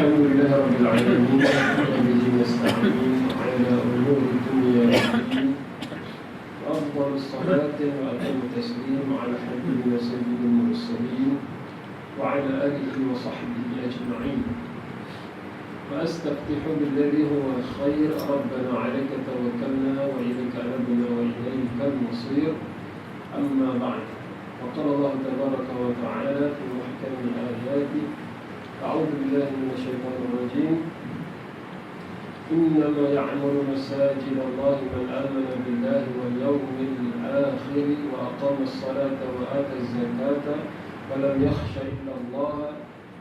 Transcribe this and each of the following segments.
الحمد لله رب العالمين وبه نستعين على أمور الدنيا والدين وأفضل الصلاة وأتم التسليم على حبيبنا سيد المرسلين وعلى آله وصحبه أجمعين. فأستفتح بالذي هو الخير. ربنا عليك توكلنا وإليك أنبنا وإليك المصير. أما بعد، وقال الله تبارك وتعالى في محكم الآيات: أعوذ بالله من الشيطان الرجيم. إنما يعمر مساجد الله من آمن بالله واليوم الآخر وأقام الصلاة وآتى الزكاة ولم يخش إلا الله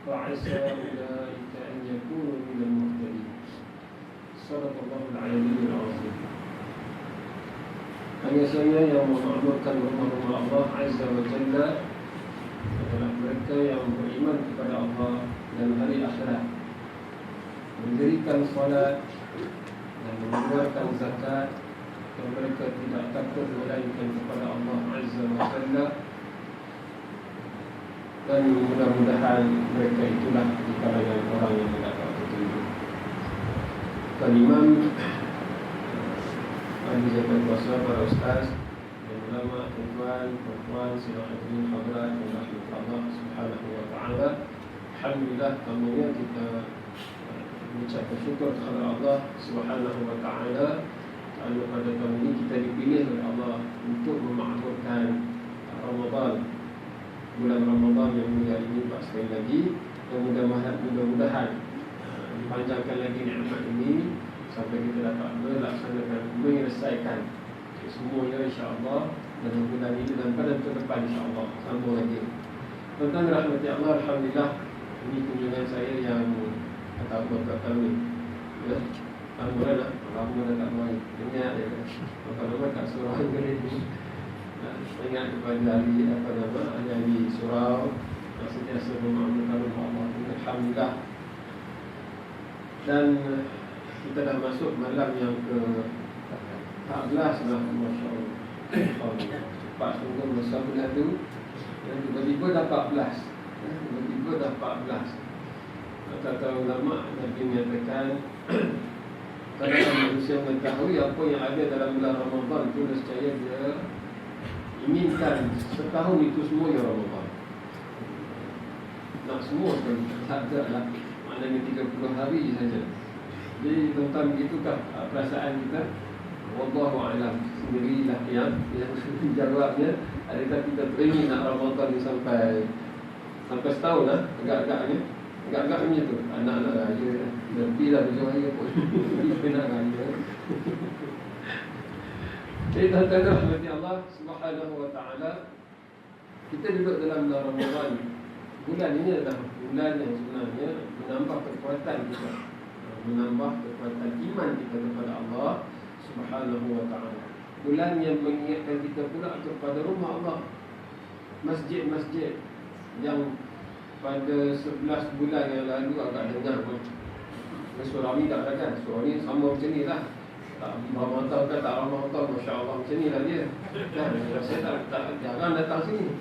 فعسى أولئك أن يكونوا من المهتدين. صدق الله العلي العظيم. Hanya saja yang memakmurkan rumah-rumah Allah Azza wa Jalla adalah mereka yang beriman kepada Allah dan hari akhirat, mendirikan salat dan mengeluarkan zakat, dan mereka tidak takut melainkan kepada Allah Azza wa Jalla. Dan mudah-mudahan mereka itulah di kalangan orang yang mendapat petunjuk. Kalimam ahli zakat kuasa, para ustaz dan ulama, tuan-tuan, puan-puan, sidang hadirin hadirat yang dirahmati Allah Subhanahu wa taala. Alhamdulillah, pertamanya kita mengucapkan syukur kepada Allah Subhanahu wa taala kerana pada tahun ini kita dipilih oleh Allah untuk memakmurkan Ramadan, bulan Ramadan yang mulia ini sekali lagi. Dan mudah-mudahan dipanjangkan lagi nikmat ini sampai kita dapat melaksanakan, menyelesaikan semuanya insya-Allah dalam bulan ini dan pada tahun depan insya-Allah. Sambung lagi. Tuan-tuan rahmati Allah, alhamdulillah, ini kunjungan saya yang berapa kali ya. Alhamdulillah, lama tak main. Ingat ya. Apa-apa kat surau ini. Ingat kepada ahli surau yang sentiasa memakmurkan Allah. Alhamdulillah. Dan kita dah masuk malam yang ke-14 lah, Masya Allah. Cepat sungguh masa bulan tu, tiba-tiba dah 14. Tiba-tiba dah 14. Kata ulama, Nabi menyatakan kalau manusia mengetahui apa yang ada dalam bulan Ramadan itu, nescaya dia inginkan setahun itu semua ya Ramadan. Nak semua kan tak ada lah, maknanya 30 hari saja. Jadi tentang begitulah perasaan kita. Wallahu a'lam, sendirilah yang jawabnya. Adakah kita teringin nak Ramadan ni sampai setahun lah, agak-agaknya macam tu. Anak-anak raya lebih dah berjauh raya pun kita nak raya. Jadi tuan-tuan rahmati Allah Subhanahu wa ta'ala, kita duduk dalam bulan Ramadan. Bulan ini adalah bulan yang sebenarnya menambah kekuatan kita, menambah kekuatan iman kita kepada Allah Subhanahu wa ta'ala. Bulan yang mengingatkan kita pula kepada rumah Allah, masjid-masjid yang pada 11 bulan yang lalu agak dengar pun. Surah ni tak ada kan? Surah ni sama macam ni lah. Tak Ramadan ke tak Ramadan, Masya Allah macam ni lah dia. Saya tak jarang datang sini.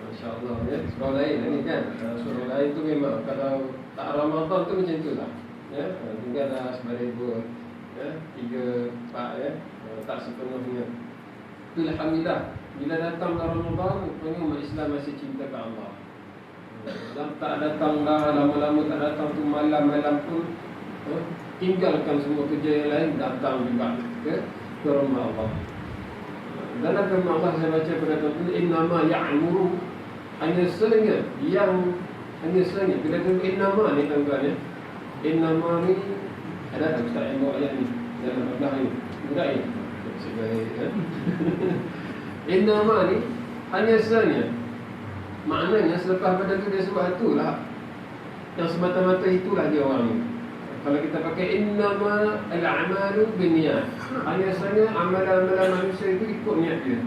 Masya Allah ya. Surah lain lah ni kan. Surah lain tu memang kalau tak Ramadan tu macam tu lah ya. Tinggal dah sebaliknya ya, 3-4 ya, tak sepenuhnya. Itu alhamdulillah, bila datang Ramadan, rupanya umat Islam masih cinta ke Allah. Dan tak datang dah, lama-lama tak datang tu, malam-malam pun tinggalkan semua kerja yang lain, datang juga ke rumah Allah. Dalam firman Allah saya baca pada tu, innama ya'muru, hanya sahaja bila kata innama ni tuan-tuan ya. Innama ni ada Ustaz yang bawa ayat ni dalam belah ni. Mudah ya? Sebaik kan? Innama ni hanya sahaja. Maknanya selepas pada tu dia sebut itulah, yang semata-mata itulah dia orang ni. Kalau kita pakai innama al-a'malu binniyat, hanya sahaja amalan-amalan manusia itu ikut niat dia.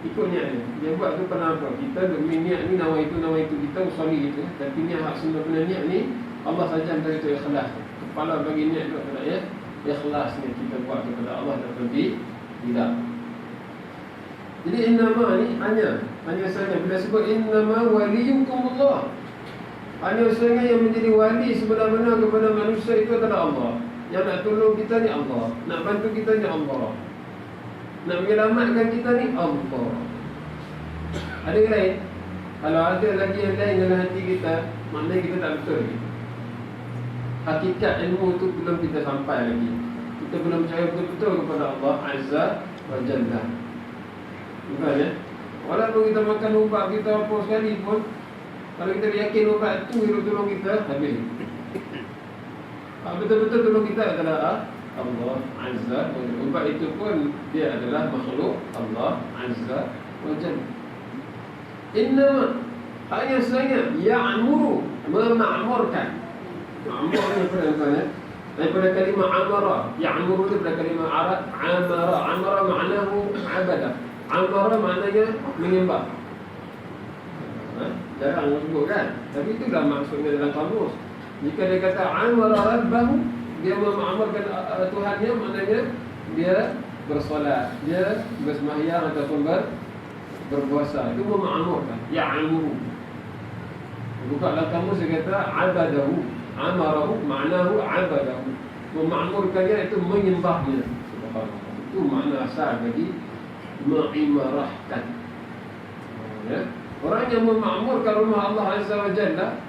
Ikut niat dia. Dia buat tu kenapa? Kita demi niat ni, nawaitu kita usali gitu. Tapi niat hak sebenarnya niat ni Allah saja antara itu ikhlas. Kepala bagi niat tu adalah ya, ikhlas ni kita buat kepada Allah dan lebih tidak. Jadi innama ni hanya saja bila sebut innama waliyukumullah, Hanya sebenarnya yang menjadi wali sebenar-benar kepada manusia itu adalah Allah. Yang nak tolong kita ni Allah, nak bantu kita ni Allah, nak menyelamatkan kita ni Allah. Ada yang lain? Kalau ada lagi yang lain dalam hati kita, maknanya kita tak betul lagi. Hakikat ilmu tu belum kita sampai lagi. Kita belum percaya betul-betul kepada Allah Azza wa Jalla. Bukan ya? Walaupun kita makan ubat kita apa sekali pun, kalau kita yakin ubat tu yang tolong kita, habis. Betul-betul tolong kita adalah Allah Azza wa Jalla. Ubat itu pun dia adalah makhluk Allah Azza wa Jalla. Inna hanya saja ya'muru, memakmurkan. Ma'mur ni apa? Daripada kalimah amara. Ya'muru itu daripada kalimah Arab amara. Amara maknahu abada. Amara maknanya menyembah. Jarang orang sebut kan? Tapi itulah maksudnya dalam kamus. Jika dia kata amara rabbahu, dia memakmurkan Tuhannya, maknanya dia bersolat, dia bersembahyang ataupun berpuasa. Itu memakmurkan. Ya'muru. Buka dalam kamus dia kata abadahu. Amarahu maknahu abadahu. Memakmurkannya itu menyembahnya. Subhanallah. Itu makna asal bagi mengimarahkan. Ya. Orang yang memakmurkan rumah Allah Azza wa Jalla,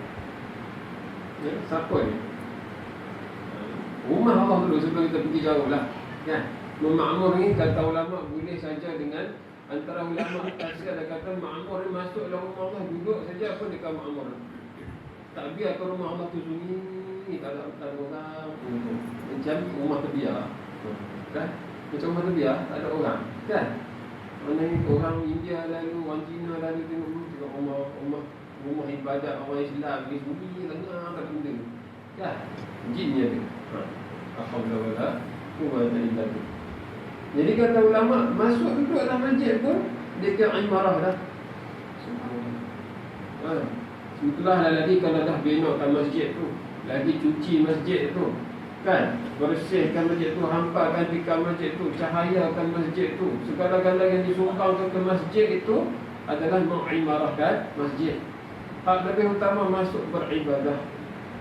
ya, siapa ni? Rumah Allah dulu sebelum kita pergi jauh lah. Kan? Memakmur ni kata ulama boleh saja dengan antara ulama tafsir ada kata makmur ni masuk dalam rumah Allah, duduk saja pun dekat makmur. Tak biar ke rumah Allah tu sunyi, tak ada orang. Macam rumah terbiar. Kan? Macam rumah terbiar, tak ada orang. Kan? Mana orang India lalu, orang Cina lalu tengok rumah ibadat orang Islam ni sunyi, lengah, tak ada benda. Kan? Jinnya tu. Alhamdulillah. Alhamdulillah. Jadi kata ulama, masuk duduk dalam masjid pun dia kira imarah dah. Subhanallah. Itulah lagi kalau dah benokkan masjid tu, lagi cuci masjid tu, kan, bersihkan masjid tu, hampakan tikar masjid tu, cahayakan masjid tu, segala-gala yang disumbangkan ke masjid itu adalah mengimarahkan masjid. Hak lebih utama masuk beribadah.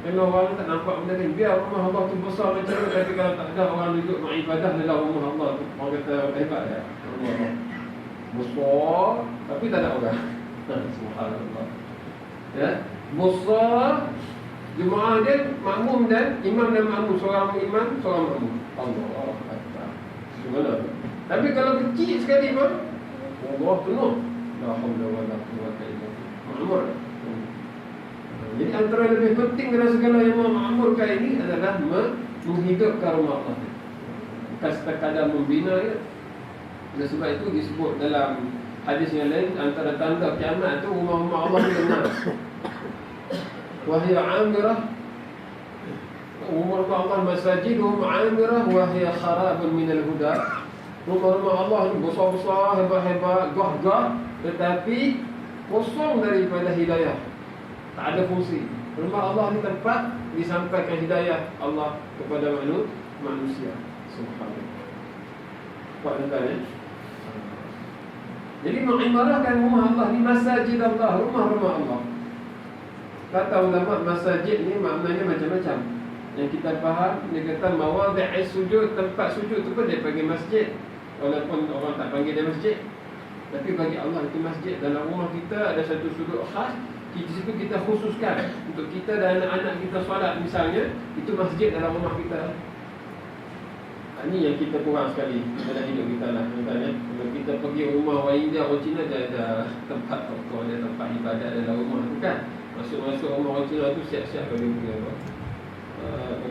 Kalau orang tak nampak benda ni, biar rumah Allah tu besar macam mana, tapi kalau tak ada orang duduk beribadah dalam rumah Allah tu, orang kata hebat ya, rumah Allah besar tapi tak ada orang. Subhanallah. Ya, besar, jemaah dia makmum dan imam dan makmum, seorang imam, seorang makmum. Allah Akbar. Gimana? Tapi kalau kecil sekali pun Allah penuh. La haula wala quwwata illa billah. Makmur. Jadi antara lebih penting dalam segala yang memakmurkan ini adalah menghidupkan rumah Allah. Bukan sekadar membina ya. Dan sebab itu disebut dalam hadis yang lain, antara tanda kiamat tu rumah-rumah Allah ni benar. Wahia amirah, rumah-rumah Allah masajidhum amirah wahia kharabun minal huda. Rumah-rumah Allah ni besar-besar, hebat-hebat, gah-gah, tetapi kosong daripada hidayah. Tak ada fungsi. Rumah Allah ni tempat disampaikan hidayah Allah kepada manusia. Subhanallah. Kuat tuan ya. Jadi mengimarahkan rumah Allah ni masjid Allah, rumah-rumah Allah. Kata ulama masjid ni maknanya macam-macam. Yang kita faham, dia kata mawadhi'is sujud, tempat sujud tu pun dia panggil masjid. Walaupun orang tak panggil dia masjid, tapi bagi Allah itu masjid. Dalam rumah kita ada satu sudut khas, di situ kita khususkan untuk kita dan anak-anak kita solat misalnya, itu masjid dalam rumah kita. Ini yang kita kurang sekali dalam hidup kita lah. Misalnya, kalau kita pergi rumah orang India, orang Cina, dia ada tempat toko, ada tempat ibadat dalam rumah tu kan. Masuk-masuk rumah orang Cina tu siap-siap kalau dia punya apa.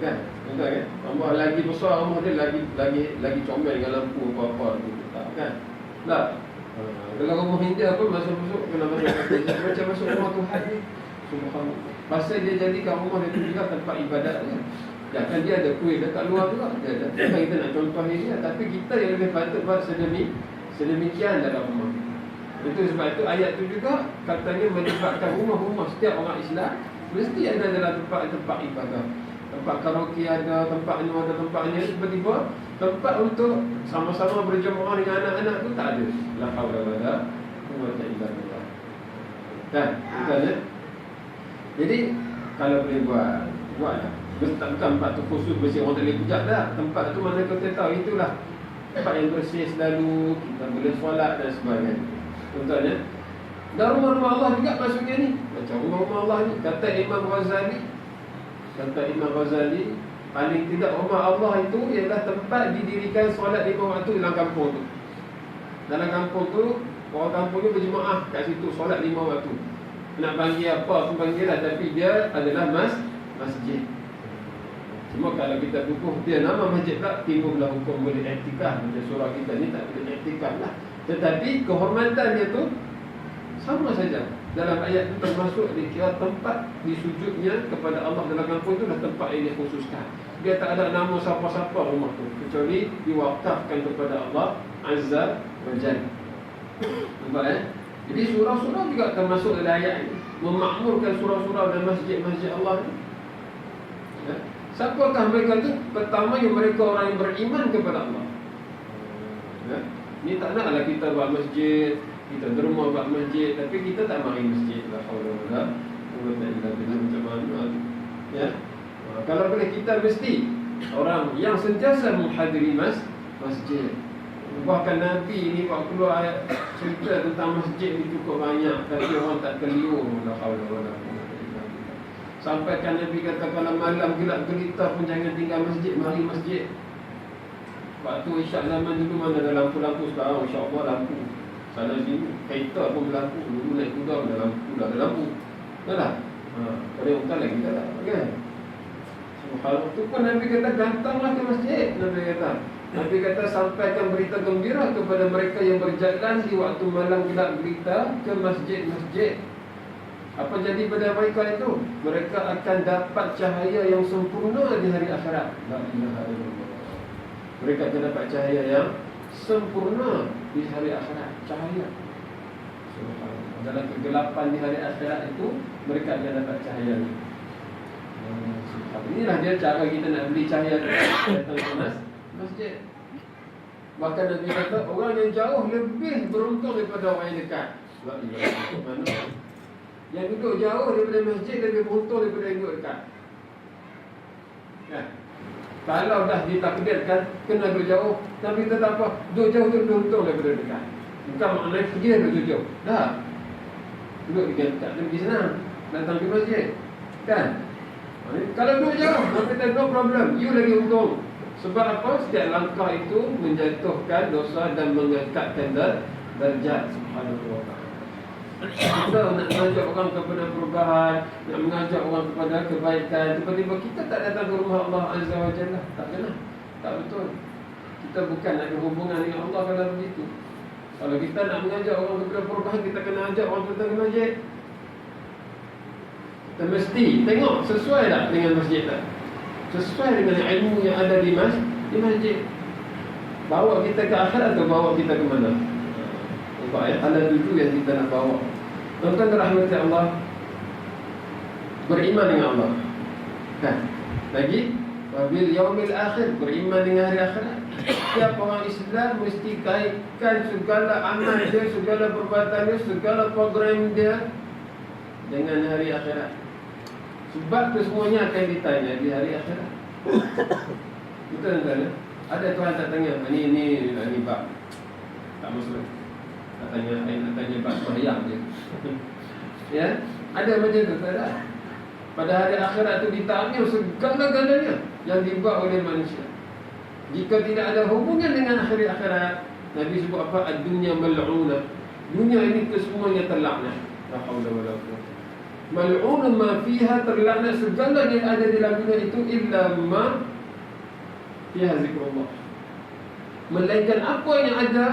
Kan? Betul kan? Rumah lagi besar, rumah dia lagi comel dengan lampu apa-apa tu. Tak kan? Tak? Kalau rumah India pun masuk-masuk kena masuk macam masuk rumah Tuhan ni. Subhanallah. Pasal dia jadikan rumah dia tu juga tempat ibadat je. Jangan dia ada kuih dekat luar juga. Dia ada. Bukan kita nak contoh dia, tapi kita yang lebih patut buat sedemikian dalam rumah. Itu sebab itu ayat tu juga katanya menyebabkan rumah-rumah setiap orang Islam mesti ada dalam tempat ibadah. Tempat karaoke ada, tempat ni ada, tempat ni tiba-tiba tempat untuk sama-sama berjemaah dengan anak-anak tu tak ada. La haula wala quwwata illa billah. Kan? Bukan ya? Jadi Kalau boleh buatlah. Bukan tempat tu khusus bersih, orang tak boleh pijak dah. Tempat tu mana kita tahu itulah tempat yang bersih selalu, kita boleh solat dan sebagainya. Contohnya dan rumah-rumah Allah juga maksudnya ni. Macam rumah-rumah Allah ni, kata Imam Ghazali, paling tidak rumah Allah itu ialah tempat didirikan solat 5 waktu dalam kampung tu. Dalam kampung tu, orang kampung ni berjemaah kat situ solat 5 waktu. Nak panggil apa pun panggil lah, tapi dia adalah masjid. Cuma kalau kita tuduh dia nama masjid pula, timbullah hukum boleh iktikaf. Macam surah kita ni tak boleh iktikaf lah. Tetapi kehormatannya tu sama saja. Dalam ayat itu termasuk dikira tempat disujudnya kepada Allah dalam kampung itu dah tempat yang dikhususkan. Dia tak ada nama siapa-siapa rumah tu, kecuali diwakafkan kepada Allah Azza wa Jalla. Nampak Jadi surau-surau juga termasuk dalam ayat ini, memakmurkan surau-surau dan masjid-masjid Allah ni. Siapakah mereka tu? Pertama yang mereka orang yang beriman kepada Allah. Ni tak naklah kita buat masjid, kita derma buat masjid, tapi kita tak mari masjid. La haula wala quwwata illa billah. Macam mana? Kalau boleh kita mesti orang yang sentiasa menghadiri masjid. Bahkan Nabi ni buat keluar ayat cerita tentang masjid ni cukup banyak, tapi orang tak keliru. La haula wala quwwata illa billah. Sampaikan Nabi kata kalau malam gelap gelita pun jangan tinggal masjid, mari masjid. Waktu isyak zaman dulu mana ada lampu-lampu, sekarang insya-Allah lampu. Sana sini kereta pun berlampu, dulu naik kuda ada lampu, dah ada lampu. Taklah. Pada bukan lagi tak ada, kan? Subhanallah. Tu pun Nabi kata datanglah ke masjid. Nabi kata sampaikan berita gembira kepada mereka yang berjalan di waktu malam gelap gelita ke masjid-masjid. Apa jadi pada mereka itu? Mereka akan dapat cahaya yang sempurna di hari akhirat. La ilaha illallah. Mereka akan dapat cahaya yang sempurna di hari akhirat. Cahaya. Subhanallah. Dalam kegelapan di hari akhirat itu, mereka akan dapat cahaya. Inilah dia cara kita nak beli cahaya datang ke masjid. Bahkan Nabi kata orang yang jauh lebih beruntung daripada orang yang dekat. La ilaha illallah. Yang duduk jauh daripada masjid lebih beruntung daripada yang duduk dekat. Kalau dah ditakdirkan kena duduk jauh, Nabi kata apa? Duduk jauh tu lebih untung daripada dekat. Bukan maknanya pergi duduk jauh. Dah. Duduk dekat pergi senang. Datang ke masjid. Kan? Kalau duduk jauh, Nabi kata no problem. You lagi untung. Sebab apa? Setiap langkah itu menjatuhkan dosa dan mengangkatkan darjat. Subhanallah wa ta'ala. Kita nak mengajak orang kepada perubahan, nak mengajak orang kepada kebaikan, tiba-tiba kita tak datang ke rumah Allah Azza wa Jalla. Tak kena. Tak betul. Kita bukan nak berhubungan dengan Allah kalau begitu. Kalau kita nak mengajak orang kepada perubahan, kita kena ajak orang datang ke masjid. Kita mesti tengok sesuai tak dengan masjid tak? Sesuai dengan ilmu yang ada di masjid. Bawa kita ke akhirat atau bawa kita ke mana? Ada tujuh yang kita nak bawa. Tuan-tuan rahmati Allah, beriman dengan Allah. Kan? Lagi wabil yaumil akhir, beriman dengan hari akhirat. Setiap orang Islam mesti kaitkan segala amal dia, segala perbuatan dia, segala program dia dengan hari akhirat. Sebab kesemuanya akan ditanya di hari akhirat. Betul kan? Ada Tuhan tak tanya, ni bab tak Muslim. Nak tanya bab sembahyang je. Ya, ada macam tu, tak ada. Pada hari akhirat tu ditamil segala-galanya yang dibuat oleh manusia. Jika tidak ada hubungan dengan hari akhirat, Nabi sebut apa? Ad-dunya mal'unah. Dunia ini kesemuanya terlaknat. La haula wala quwwata. Mal'unah ma fiha, terlaknat segala yang ada dalam dunia itu illa ma fiha zikrullah. Melainkan apa yang ada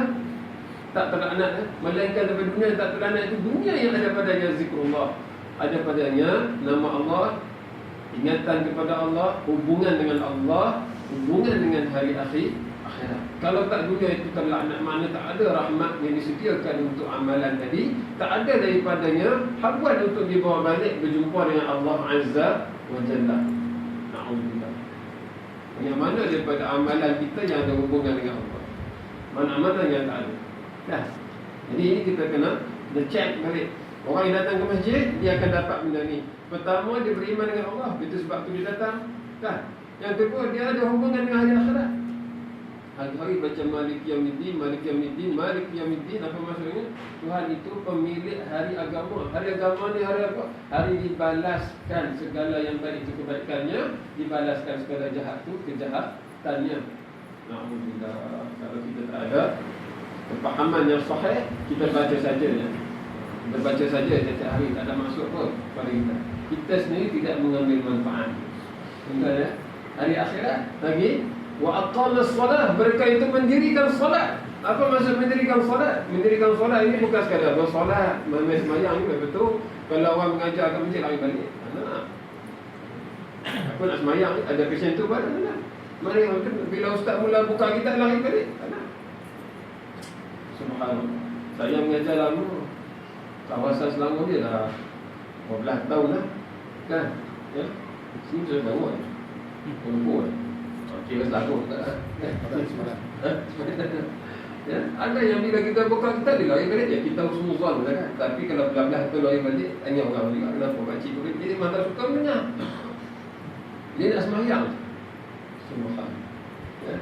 tak terlaknat, melainkan daripada dunia yang tak terlaknat itu dunia yang ada padanya zikrullah, ada padanya nama Allah, ingatan kepada Allah, hubungan dengan Allah, hubungan dengan hari akhirat. Kalau tak dunia itu terlaknat, makna tak ada rahmat yang disediakan untuk amalan tadi, tak ada daripadanya habuan untuk dibawa balik berjumpa dengan Allah Azza wa Jalla. Na'udzubillah. Yang mana daripada amalan kita yang ada hubungan dengan Allah, mana-mana yang tak ada. Dah. Jadi ini kita kena check balik. Orang yang datang ke masjid, dia akan dapat benda ni. Pertama, dia beriman dengan Allah. Itu sebab tu dia datang, kan? Yang kedua, dia ada hubungan dengan hari akhirat. Hari-hari baca Malik Yaumiddin, Malik Yaumiddin, Malik Yaumiddin. Apa maksudnya? Tuhan itu pemilik hari agama. Hari agama ni hari apa? Hari dibalaskan segala yang baik itu kebaikannya, dibalaskan segala jahat itu kejahatannya. Alhamdulillah. Kalau kita tak ada kefahaman yang sahih, kita baca saja. Kita baca saja setiap hari, tak ada maksud pun pada kita. Kita sendiri tidak mengambil manfaat. Betul ya? Hari akhirat lagi wa aqamas solat, mereka itu mendirikan solat. Apa maksud mendirikan solat? Mendirikan solat ini bukan sekadar bersolat, sembahyang ni betul. Kalau orang mengajar ke masjid lari balik. Apa nak sembahyang ni ada pasien tu pada mana? Mari bila ustaz mula buka kitab lari balik. Subhanallah. Saya mengajar lama. Kawasan Selangor dia dah 12 tahun lah. Kan? Ya. Sini sudah tahu kan? Kumpul. Kira Selangor tak? Ya, ada yang bila kita buka kita dia lari balik, ya kita husnuzon kan. Tapi kalau belah-belah tu lari balik, tanya orang juga kenapa makcik tu jadi mata suka mendengar. Dia nak sembahyang. Subhanallah. Ya.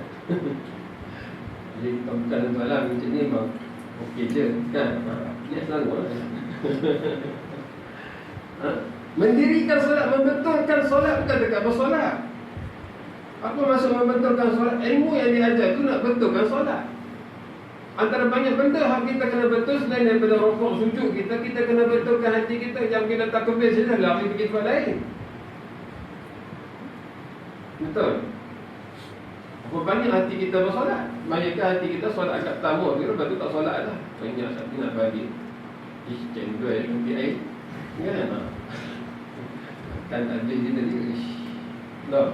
Jadi bukan soalan macam ni bang. Okey je kan. Dia Selangor. Mendirikan solat, membetulkan solat, bukan dekat bersolat. Apa maksud membetulkan solat? Ilmu yang diajar tu nak betulkan solat. Antara banyak benda yang kita kena betul selain daripada rukuk sujud kita kena betulkan hati kita. Jangan kita takbir saja lari pergi tempat lain. Betul. Apa banyak hati kita bersolat? Banyakkah hati kita solat kat tamu, dia lepas tu tak solat dah. Banyak satu nak bagi. Cendol nanti air. Kan? Kan ada kita ni. Dah.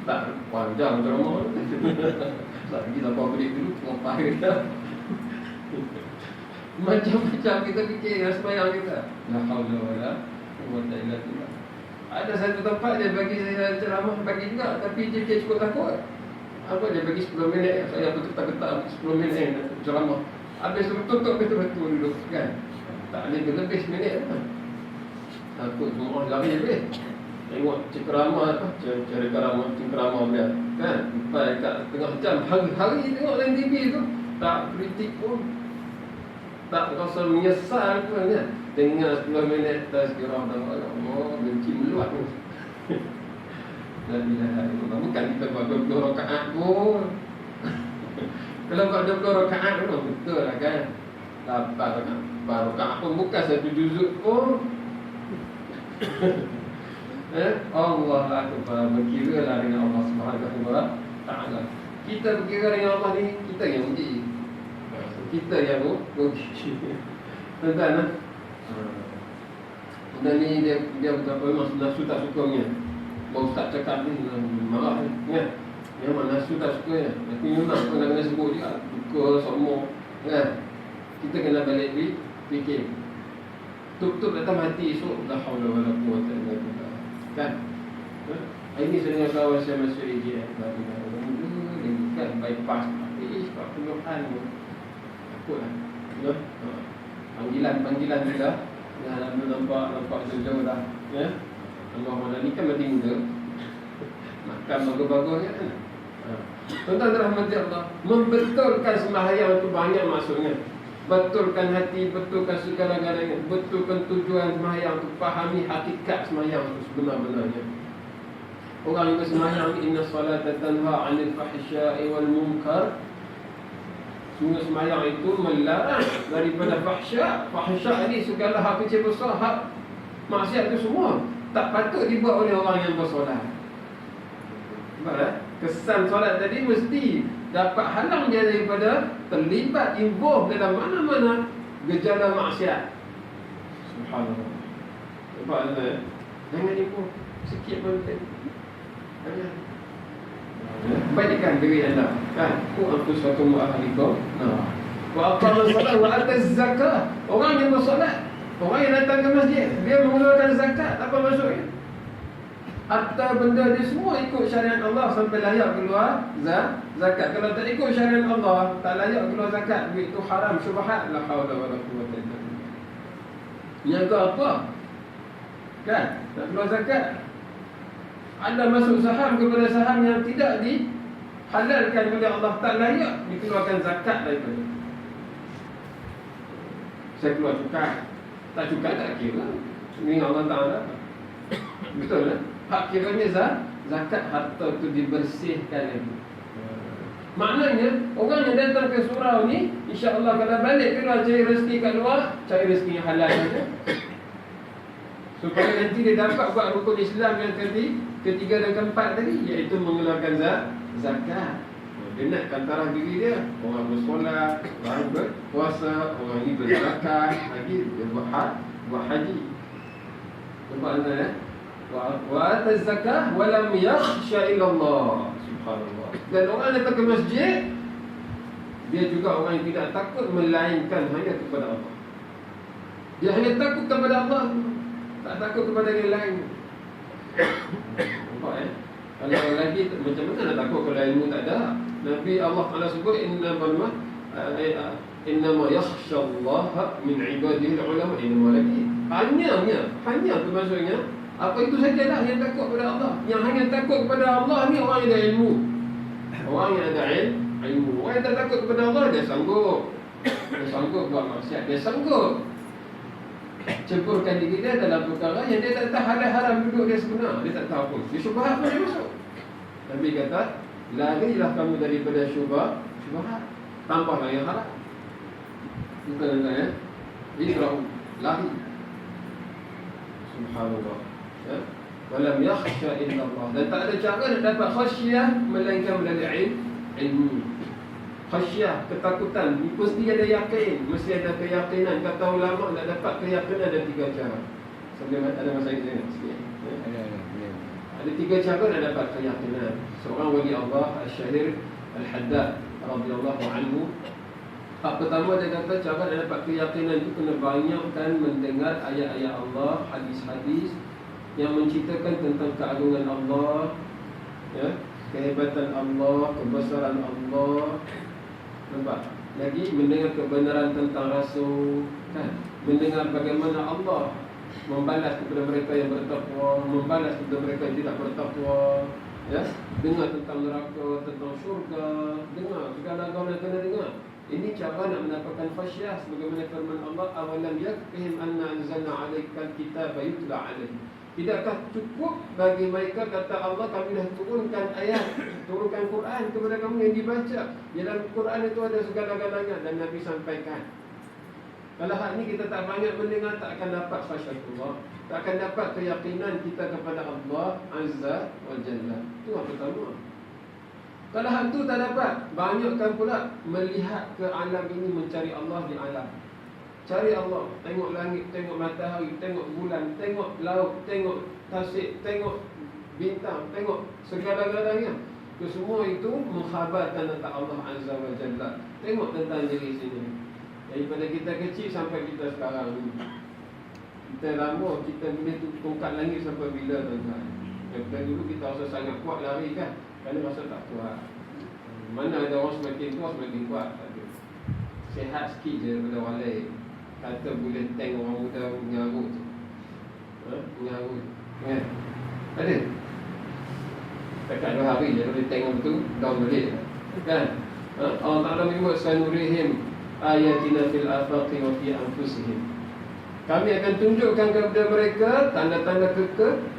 Tak panjang ceramah. Tak pergi sampai balik dulu ngapa kita. Macam-macam kita fikir sembahyang kita. La haula wala quwwata illa billah. Ada satu tempat dia bagi saya ceramah bagi juga, tapi dia cukup takut. Apa dia bagi 10 minit, saya bergetar-getar 10 minit ceramah. Habis tutup betul-betul dulu kan. Tak boleh lebih seminit kan. Takut semua lari habis. Tengok ceramah apa, cara ceramah dia kan. Sampai kat tengah jam, hari-hari tengok dalam TV tu. Tak kritik pun, tak rasa menyesal pun kan. Dengar 10 minit tazkirah dan Allah, benci meluat tu. La ilaha illallah. Bukan kita buat 20 rakaat pun. Kalau buat 20 rakaat pun betul lah kan. 8 rakaat pun bukan satu juzuk pun. Allah akbar. Berkiralah dengan Allah Subhanahu wa taala. Kita berkira dengan Allah ni, kita yang uji. Kita yang rugi. Tuan-tuan lah. Dan ni dia berapa memang nafsu tak sukanya. Baru ustaz cakap ni marah ni kan. Memang nafsu tak sukanya. Tapi memang pun kena sebut juga. Duka, sombong kan. Kita kena balik fikir. Tutup datang hati esok. La haula wala quwwata illa billah. Kan? Ini saya dengan kawan saya masuk AGM. Kan bypass. Sebab penuhan pun. Takutlah. Ya? Panggilan kita. Dah nampak jauh dah. Ya? Allah ni kan mati muda. Makan bagus-bagus kan. Tuan-tuan rahmati Allah, membetulkan sembahyang itu banyak maksudnya. Betulkan hati, betulkan segala-galanya, betulkan tujuan sembahyang itu, fahami hakikat sembahyang itu sebenar-benarnya. Orang yang bersembahyang, inna salata tanha 'anil fahsya'i wal munkar. Sungguh sembahyang itu melarang daripada fahsya. Fahsya ini segala hak kecil besar, hak maksiat itu semua tak patut dibuat oleh orang yang bersolat. Sebab kesan solat tadi mesti dapat halang dia daripada terlibat, involve dalam mana-mana gejala maksiat. Subhanallah. Sebab jangan involve sikit pun. Baikkan diri anda kan. Ku anfusakum wa ahlikum. Wa aqamus salat wa ataz zakat. Orang yang bersolat, orang yang datang ke masjid, dia mengeluarkan zakat. Apa maksudnya? Harta benda dia semua ikut syariat Allah sampai layak keluar zakat. Kalau tak ikut syariat Allah, tak layak keluar zakat. Duit itu haram, syubhat. La haula wala quwwata illa billah. Niaga apa? Kan? Nak keluar zakat. Anda masuk saham kepada saham yang tidak dihalalkan oleh Allah, tak layak dikeluarkan zakat daripada. Saya keluar cukai. Tak cukai tak kira. Ini Allah Ta'ala. Betul tak? Hak kiranya zakat harta itu dibersihkan lagi. Maknanya orang yang datang ke surau ni, insya-Allah kalau balik keluar cari rezeki kat luar, cari rezeki yang halal saja. Supaya nanti dia dapat buat rukun Islam yang ketiga dan keempat tadi, iaitu mengeluarkan zakat. Dia nakkan taraf diri dia. Orang bersolat, orang berpuasa, orang ni berzakat, lagi dia buat haji. Nampak tak? Wa ataz zakah wa lam yakhsha illa Allah. Subhanallah. Dan orang datang ke masjid, dia juga orang yang tidak takut melainkan hanya kepada Allah. Dia hanya takut kepada Allah, tak takut kepada yang lain. Nampak Kalau lagi macam mana nak takut kalau ilmu tak ada? Nabi Allah Taala sebut innama yakhshallaha min ibadihi ulama. Innama lagi hanya tu maksudnya apa itu sajalah yang takut kepada Allah. Yang hanya takut kepada Allah ni orang yang ada ilmu. Orang yang ada ilmu. Orang yang tak takut kepada Allah, dia sanggup buat maksiat. Dia sanggup ceburkan diri dia dalam perkara yang dia tak tahu halal haram duduk dia sebenar. Dia tak tahu pun. Dia syubhat pun dia masuk. Nabi kata, larilah kamu daripada syubhat. Tambahlah yang haram. Bukan ya. Ikra'u, lari. Subhanallah. Walam yakhsha illa Allah. Dan tak ada cara nak dapat khasyah melainkan melalui ilmu. Khasyah, ketakutan, mesti ada yakin, mesti ada keyakinan. Kata ulama nak dapat keyakinan ada 3 cara. Sebelum ada masa ini sikit. Ada 3 cara nak dapat keyakinan. Seorang wali Allah Al-Syahir Al-Haddad radhiyallahu anhu, hak pertama dia kata cara nak dapat keyakinan itu kena banyakkan mendengar ayat-ayat Allah, hadis-hadis yang menceritakan tentang keagungan Allah, kehebatan Allah, kebesaran Allah. Nampak? Lagi mendengar kebenaran tentang Rasul, kan? Mendengar bagaimana Allah membalas kepada mereka yang bertakwa, membalas kepada mereka yang tidak bertakwa, dengar tentang neraka, tentang syurga, dengar segala agama yang kena dengar. Ini cara nak mendapatkan khasyah sebagaimana firman Allah, awalam yakfihim anna anzalna 'alaikal kitaba yutla 'alaihim. Tidakkah cukup bagi mereka, kata Allah, kami dah turunkan ayat, turunkan Quran kepada kamu yang dibaca. Di dalam Quran itu ada segala-galanya dan Nabi sampaikan. Kalau hal ini kita tak banyak mendengar, tak akan dapat khasyatullah, tak akan dapat keyakinan kita kepada Allah Azza wa Jalla. Itu yang pertama. Kalau hal itu tak dapat, banyakkan pula melihat ke alam ini, mencari Allah di alam. Cari Allah, tengok langit, tengok matahari, tengok bulan, tengok laut, tengok tasik, tengok bintang, tengok segala-galanya. Semua itu mengkhabarkan tentang Allah Azza wa Jalla. Tengok tentang diri sini. Daripada kita kecil sampai kita sekarang ni, kita lama, kita boleh tongkat langit sampai bila, tuan-tuan? Daripada dulu kita rasa sangat kuat lari kan, kerana rasa tak kuat. Mana ada orang semakin tua semakin kuat, tak ada. Sehat sikit je daripada orang lain. Kata boleh tank orang muda mengarut je. Mengarut. Kan? Ada? Dekat 2 hari je boleh tank orang tu down balik. Kan? Allah Ta'ala menyebut sanurihim ayatina fil afaqi wa fi anfusihim. Kami akan tunjukkan kepada mereka tanda-tanda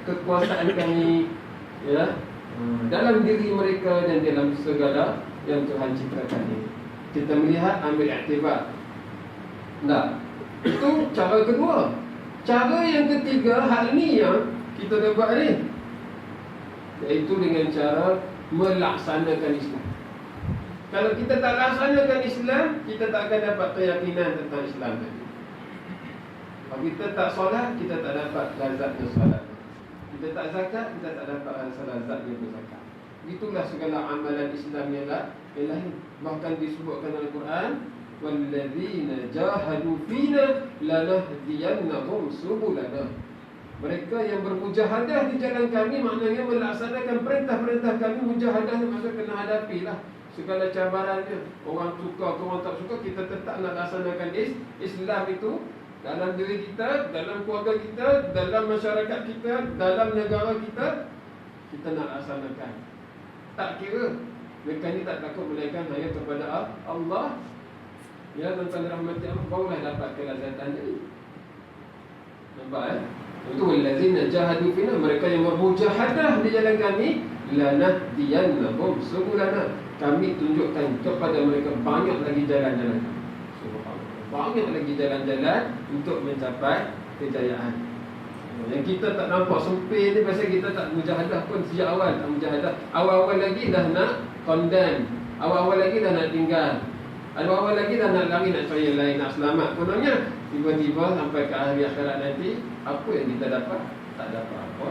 kekuasaan kami, dalam diri mereka dan dalam segala yang Tuhan ciptakan ini. Kita melihat, ambil iktibar. Tak. Itu cara kedua. Cara yang ketiga, hal ni yang kita dah buat ni, iaitu dengan cara melaksanakan Islam. Kalau kita tak laksanakan Islam, kita tak akan dapat keyakinan tentang Islam tadi. Kalau kita tak solat, kita tak dapat lazatnya solat. Kita tak zakat, kita tak dapat lazatnya berzakat. Itulah segala amalan Islam yang lain. Bahkan disebutkan dalam Quran, walladzina jahadu fina lanahdiyannahum subulana. Mereka yang bermujahadah di jalan kami, maknanya melaksanakan perintah-perintah kami. Mujahadah maksud kena hadapilah segala cabarannya. Orang suka, orang tak suka, kita tetap nak laksanakan Islam itu dalam diri kita, dalam keluarga kita, dalam masyarakat kita, dalam negara kita, kita nak laksanakan. Tak kira mereka ni tak takut melainkan hanya kepada Allah. Ya, tentang rahmat Allah, barulah dapat kelazatan ni. Nampak Itu wallazina jahadu fina, mereka yang bermujahadah di jalan kami, lanahdiyannahum subulana. Kami tunjukkan kepada mereka banyak lagi jalan-jalan. Banyak lagi jalan-jalan untuk mencapai kejayaan. Yang kita tak nampak sempit ni pasal kita tak mujahadah pun sejak awal. Tak mujahadah. Awal-awal lagi dah nak condemn. Awal-awal lagi dah nak tinggal. Awal-awal lagi dah nak lari, nak cari yang lain, nak selamat. Kononnya tiba-tiba sampai ke hari akhirat nanti, apa yang kita dapat? Tak dapat apa.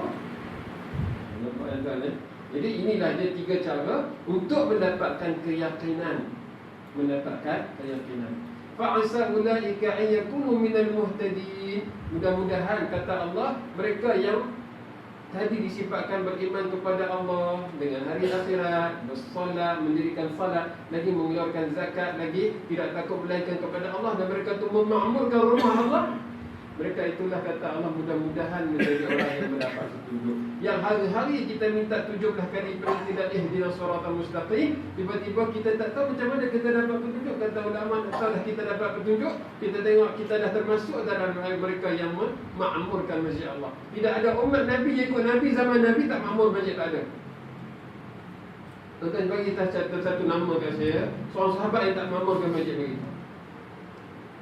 Nampak tuan-tuan Jadi inilah dia 3 cara untuk mendapatkan keyakinan. Mendapatkan keyakinan. Fa'asa ulaika an yakunu minal muhtadin. Mudah-mudahan kata Allah, mereka yang tadi disifatkan beriman kepada Allah dengan hari akhirat, bersolat, mendirikan salat, lagi mengeluarkan zakat, lagi tidak takut melainkan kepada Allah, dan mereka itu memakmurkan rumah Allah. Mereka itulah kata Allah mudah-mudahan menjadi orang yang mendapat petunjuk. Yang hari-hari kita minta 17 kali tidak ihdinas siratal mustaqim, tiba-tiba kita tak tahu macam mana kita dapat petunjuk. Kata ulama, setelah kita dapat petunjuk, kita tengok kita dah termasuk dalam mereka yang memakmurkan masjid Allah. Tidak ada umat Nabi yang ikut Nabi zaman Nabi tak makmur masjid, tak ada. Tuan-tuan bagi satu nama kat saya, seorang sahabat yang tak makmurkan masjid bagi.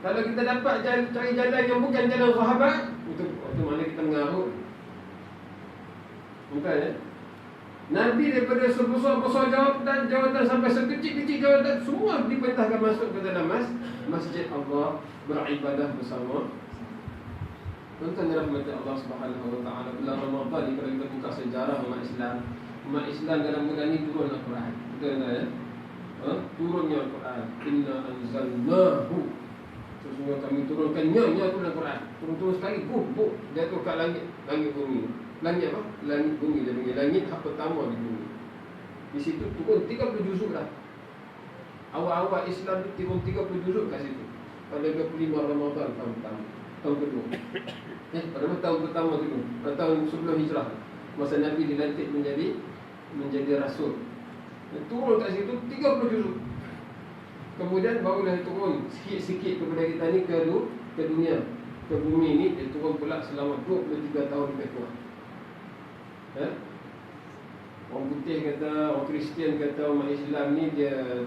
Kalau kita dapat cari jalan yang bukan jalan sahabat, itu mana kita mengarut. Bukan Nabi daripada sebesar-besar jawatan sampai sekecil-kecil jawatan, semua diperintahkan masuk ke dalam masjid Allah, beribadah bersama. Tuan-tuan rahmati Allah Subhanahu wa taala, bulan Ramadan ni kalau kita buka sejarah umat Islam dalam bulan ni turun Al-Quran. Betul tak turunnya Al-Quran. Inna anzalnahu, sesungguhnya kami turunkannya pun Al-Quran. Turun sekali, dia tu kat langit bumi. Langit apa? Langit bumi dia panggil. Langit hak pertama di bumi. Di situ turun 30 juzuk dah. Awal-awal Islam tu turun 30 juzuk kat situ. Pada 25 Ramadan tahun pertama, tahun kedua. Pada tahun pertama tu, pada tahun sebelum hijrah, masa Nabi dilantik menjadi rasul. Turun kat situ 30 juzuk. Kemudian barulah turun sikit-sikit kepada kita ni ke dunia, ke bumi ni. Dia turun pula selama 23 tahun lebih kurang. Orang putih kata, orang Kristian kata umat Islam ni dia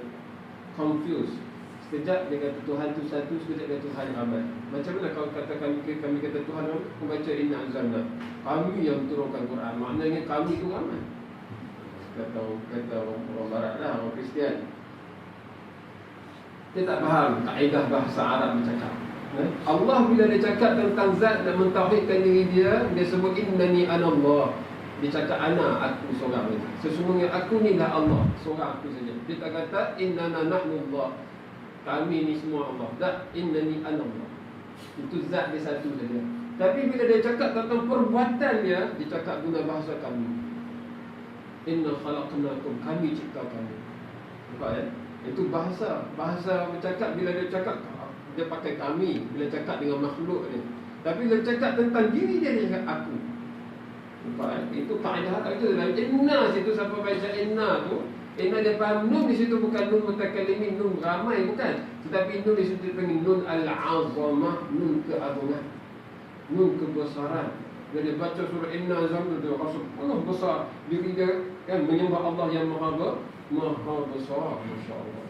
confused. Sekejap dia kata Tuhan tu satu, sekejap dia Tuhan ramai. Macam mana kalau kata kami kata Tuhan ramai? Kau baca inna anzalna, kami yang turunkan Quran, maknanya kami tu ramai. Kata orang barat lah, orang Kristian. Dia tak faham kaedah bahasa Arab bercakap. Allah bila dia cakap tentang zat dan mentauhidkan diri dia, dia sebut innani anallah. Dia cakap ana, aku seorang ni. Sesungguhnya aku ni lah Allah, seorang aku saja. Dia tak kata innana nahnu Allah, kami ni semua Allah. Tak, innani anallah. Itu zat dia satu saja. Tapi bila dia cakap tentang perbuatan dia cakap guna bahasa kami. Inna khalaqnakum, kami cipta kamu. Nampak Itu bahasa bercakap. Bila dia cakap, dia pakai kami. Bila cakap dengan makhluk dia. Tapi bila cakap tentang diri dia cakap aku. Nampak Itu kaedah itu. Dalam inna situ, siapa baca inna tu, inna dia faham nun di situ bukan nun mutakalimin, nun ramai bukan. Tetapi nun di situ panggil nun al-azamah, nun keagungan, nun kebesaran. Bila dia baca surah inna zaman tu rasa penuh besar diri dia kan, menyembah Allah yang maha besar. Masya-Allah.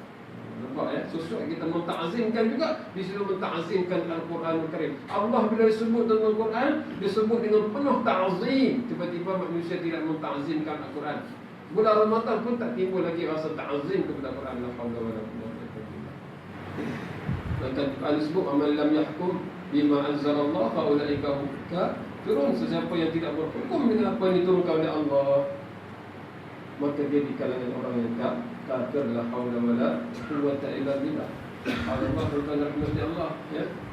Nampak sesuai kita mentazimkan juga. Di situ mentazimkan Al-Quran Al-Karim. Allah bila disebut tentang Al-Quran, disebut dengan penuh ta'zim. Tiba-tiba manusia tidak mentazimkan Al-Quran. Bulan Ramadan pun tak timbul lagi rasa ta'zim kepada Al-Quran. La haula wala quwwata illa billah. Maka Al sebut amal lam yahkum bima anzalallah fa ulaika hum kafirun. Sesiapa yang tidak berhukum dengan apa yang diturunkan oleh Allah, maka dia di kalangan orang yang kafir. La haula wala quwwata illa billah. Allah bukan rahmat Allah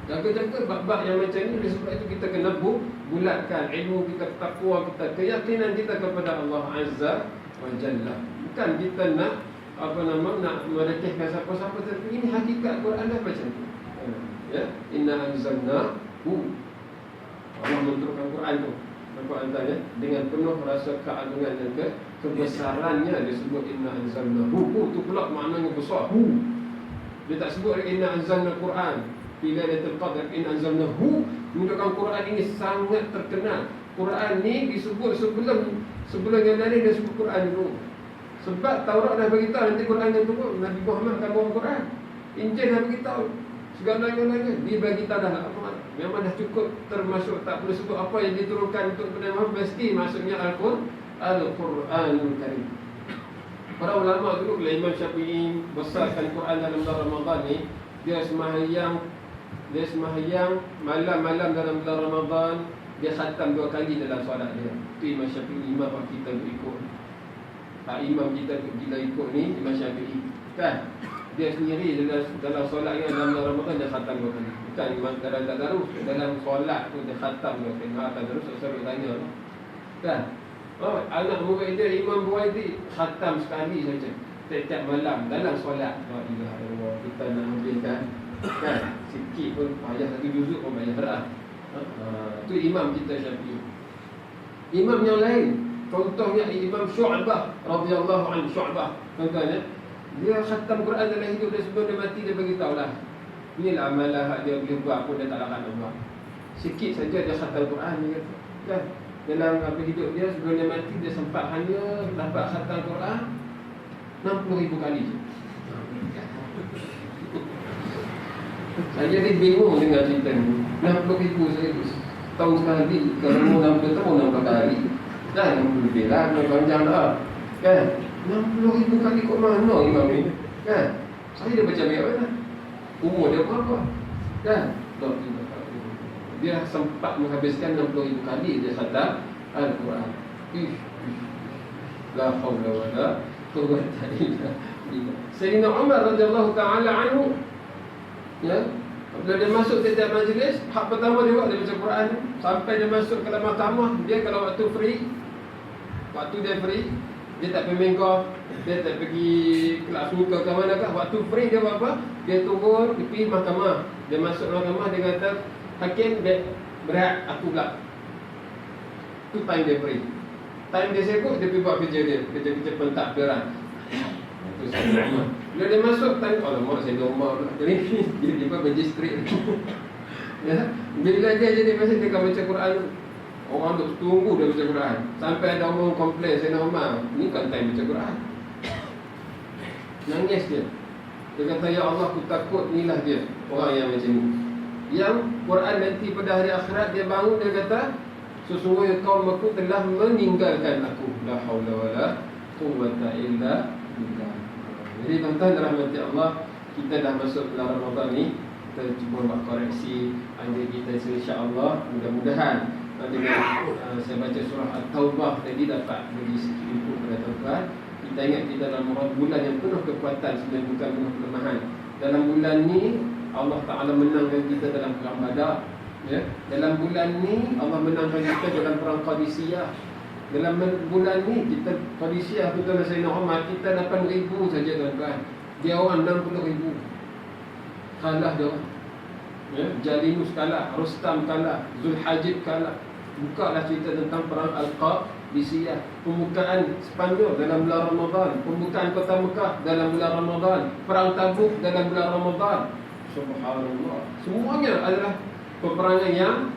Jaga-jaga bab-bab yang macam ni. Sebab itu kita kena bulatkan ilmu kita, takwa kita, keyakinan kita kepada Allah Azza wa Jalla. Bukan kita nak nak merecehkan siapa-siapa, tapi ini hakikat Quran dah macam tu. Inna anzalna Allah menurunkan Quran tu. Al-Quran tanya dengan penuh rasa keagungan dan kebesarannya dia sebut inna anzalnahu. Tu pula maknanya besar. Dia tak sebut inna anzalna Quran fi lailatul qadr. Inna anzalnahu menunjukkan Quran ini sangat terkenal. Quran ni disebut sebelum yang lain dia sebut Quran dulu. Sebab Taurat dah beritahu nanti Quran yang turun, Nabi Muhammad akan bawa Quran. Injil dah beritahu segala-galanya. Dia bagi tahu dah memang dah cukup, termasuk tak perlu sebut apa yang diturunkan untuk Nabi Muhammad, mesti maksudnya Al-Quranul Karim. Para ulama dulu, bila Imam Syafi'i besarkan Quran dalam bulan Ramadan ni, dia sembahyang malam-malam dalam bulan Ramadan, dia khatam 2 kali dalam solat dia. Itu Imam Syafi'i, imam kita ikut. Imam kita bila ikut ni Imam Syafi'i kan, dia sendiri dalam solatnya dalam bulan Ramadan dia khatam 2 kali. Bukan Imam Tadarus, dalam solat tu dia khatam 2 kali. Tadarus saya tanya kan. Anak murid dia Imam Buaidi khatam sekali saja setiap malam dalam solat. La ilaha illallah, kita nak habiskan kan sikit pun payah, 1 juzuk pun payah dah. Tu imam kita Syafi'i. Imam yang lain contohnya Imam Syu'bah radhiyallahu anhu. Syu'bah contohnya dia khatam Quran dalam hidup dia, sebelum dia mati dia beritahu lah, inilah amalan dia boleh buat pun dia tak larat nak buat. Sikit saja dia khatam Quran dia kata kan. Dalam hidup dia sebelum dia mati, dia sempat hanya dapat khatam Quran 60,000 kali je. Saya jadi bingung dengan cerita ni. 60,000 saya tahun sekali, kalau 60 tahun 60 kali kan, lebih lah, panjang dah kan. 60,000 kali kat mana imam ni kan. Saya dah baca banyak mana, umur dia berapa kan. Dia sempat menghabiskan 60,000 kali dia khatam Al-Quran. La haula wala quwwata illa billah. Sayyidina Umar radhiyallahu taala anhu, ya, bila dia masuk setiap majlis, hak pertama dia buat dia baca Quran. Sampai dia masuk ke dalam mahkamah, dia kalau waktu dia free, dia tak pergi mengkau, dia tak pergi kelas muka ke mana kah. Waktu free dia buat apa? Dia turun, dia pergi mahkamah. Dia masuk mahkamah, dia kata, hakim berat, aku pula. Tu time dia free. Time dia sibuk, dia pergi buat kerja dia, kerja-kerja pentadbiran. Itu Sayyidina Umar. Bila dia masuk, time, alamak Sayyidina Umar pula. Jadi dia buat magistrat. Ya, bila dia jadi pasal dia akan baca Quran, orang duk tunggu dia baca Quran. Sampai ada orang komplain Sayyidina Umar, ni kan time baca Quran. Nangis dia. Dia kata, ya Allah, aku takut inilah dia, orang yang macam ni, yang Quran nanti pada hari akhirat dia bangun, dia kata, sesungguhnya kaum aku telah meninggalkan aku. La haula wala quwwata illa billah. Jadi tuan-tuan rahmati Allah, kita dah masuk bulan Ramadan ni, kita cuba buat koreksi diri kita insya-Allah. Mudah-mudahan dengan saya baca surah At-Taubah tadi dapat bagi sikit input kepada tuan-tuan. Kita ingat kita dalam bulan yang penuh kekuatan, sebenarnya bukan penuh kelemahan. Dalam bulan ni Allah Ta'ala menangkan kita dalam perang Badar, ya. Dalam bulan ni Allah menangkan kita dalam perang Qadisiyah. Dalam bulan ni kita Qadisiyah, kita Sayyidina Umar, kita 8,000 saja tuan-tuan. Dia orang 60,000. Kalah dia orang, ya. Jalinus kalah, Rustam kalah, Zulhajib kalah. Bukalah cerita tentang perang Al-Qadisiyah. Pembukaan Sepanyol dalam bulan Ramadan, pembukaan kota Mekah dalam bulan Ramadan, perang Tabuk dalam bulan Ramadan. Subhanallah. Semuanya adalah peperangan yang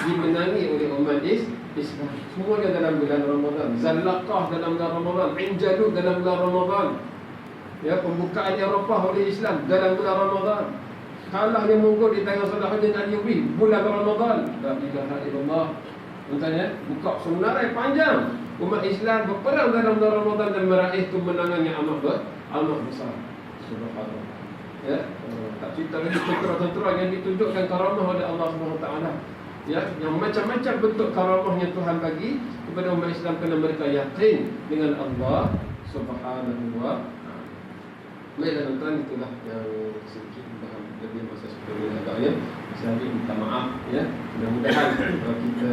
dimenangi oleh umat Islam. Semuanya dalam bulan Ramadan. Zalaqah dalam bulan Ramadan, Injalut dalam bulan Ramadan. Ya, pembukaan Eropah oleh Islam dalam bulan Ramadan. Kalahnya Mongol di tangan Salahuddin Ayyubi bulan Ramadan. La ilaha illallah. Contohnya, buka senarai panjang. Umat Islam berperang dalam bulan Ramadan dan meraih kemenangan yang amat besar. Subhanallah. Ya, tak cerita lagi tentera-tentera yang ditunjukkan karamah oleh Allah SWT. Ya, yang macam-macam bentuk karamahnya Tuhan bagi kepada umat Islam kerana mereka yakin dengan Allah Subhanahu wa ta'ala. Baiklah tuan-tuan, itulah yang sedikit lebih masa 10 minit agaknya. Saya minta maaf, ya. Mudah-mudahan kita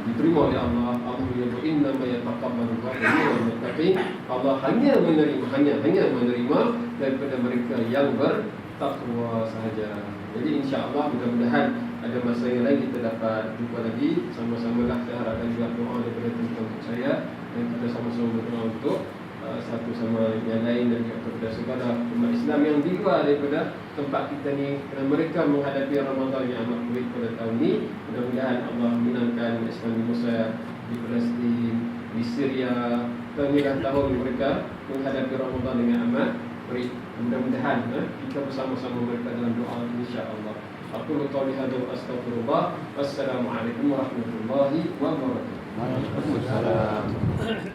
diterima oleh Allah. Allah menyebut inna ma yataqabbalu Allahu minal muttaqin. Allah hanya menerima daripada mereka yang bertakwa sahaja. Jadi insya-Allah mudah-mudahan ada masa yang lain kita dapat jumpa lagi. Sama-sama lah saya harapkan juga doa daripada tuan-tuan untuk saya, dan kita sama-sama berdoa untuk satu sama yang lain dan juga kepada segala umat Islam yang di luar daripada tempat kita ni, kerana mereka menghadapi Ramadan yang amat pelik pada tahun ini. Mudah-mudahan Allah menangkan Islam di Mesir, di Palestin, di Syria. Tahun tahun mereka menghadapi Ramadan dengan amat pelik. Mudah-mudahan kita bersama-sama mereka dalam doa, insya-Allah. Aku qauli hadza wa astaghfirullah. Wassalamualaikum warahmatullahi wabarakatuh. Waalaikumsalam.